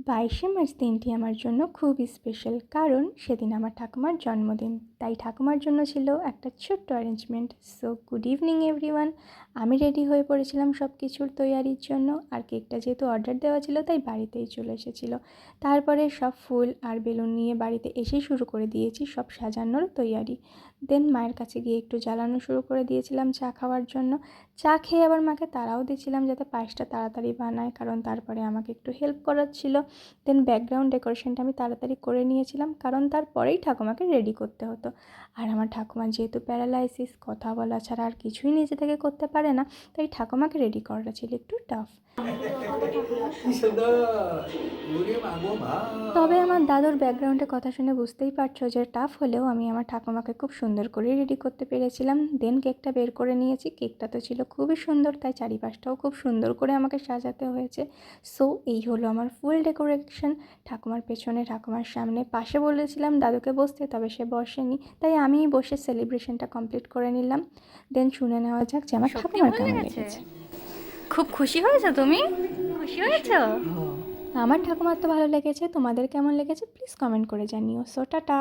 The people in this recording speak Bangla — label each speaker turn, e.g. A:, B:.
A: 22শে মার্চ দিনটি আমার জন্য খুবই স্পেশাল, কারণ সেদিন আমার ঠাকুমার জন্মদিন। তাই ঠাকুমার জন্য ছিল একটা ছোট্ট arrangement. So good evening everyone. আমি রেডি হয়ে পড়েছিলাম সব কিছুর তৈয়ারির জন্য, আর কেকটা যেহেতু অর্ডার দেওয়া ছিল তাই বাড়িতেই চলে এসেছিলো। তারপরে সব ফুল আর বেলুন নিয়ে বাড়িতে এসেই শুরু করে দিয়েছি সব সাজানোর তৈয়ারি। দেন মায়ের কাছে গিয়ে একটু জ্বালানো শুরু করে দিয়েছিলাম চা খাওয়ার জন্য। চা খেয়ে আবার মাকে তাড়াও দিয়েছিলাম যাতে পায়েসটা তাড়াতাড়ি বানায়, কারণ তারপরে আমাকে একটু হেল্প করার ছিল। দেন ব্যাকগ্রাউন্ড ডেকোরেশনটা আমি তাড়াতাড়ি করে নিয়েছিলাম, কারণ তারপরেই ঠাকুমাকে রেডি করতে হতো। আর আমার ঠাকুমার যেহেতু প্যারালাইসিস, কথা বলা ছাড়া আর কিছুই নিজে থেকে করতে পারে না, তাই ঠাকুমাকে রেডি করাটা ছিল একটু টাফ। তবে আমার দাদুর ব্যাকগ্রাউন্ডে কথা শুনে বুঝতেই পারছো যে টাফ হলেও আমি আমার ঠাকুমাকে খুব সুন্দর করে রেডি করতে পেরেছিলাম। দেন কেকটা বের করে নিয়েছি। কেকটা তো ছিল খুবই সুন্দর, তাই চারিপাশটাও খুব সুন্দর করে আমাকে সাজাতে হয়েছে। সো এই হলো আমার ফুল ডেকোরেশন। ঠাকুমার পেছনে, ঠাকুমার সামনে, পাশে বলেছিলাম দাদুকে বসতে, তবে সে বসেনি, তাই আমিই বসে সেলিব্রেশনটা কমপ্লিট করে নিলাম। দেন শুনে নেওয়া যাক যে আমার ঠাকুমার কেমন লেগেছে।
B: খুব খুশি হয়েছো? তুমি খুশি হয়েছো?
A: আমার ঠাকুমার তো ভালো লেগেছে, তোমাদের কেমন লেগেছে প্লিজ কমেন্ট করে জানিও। So tata.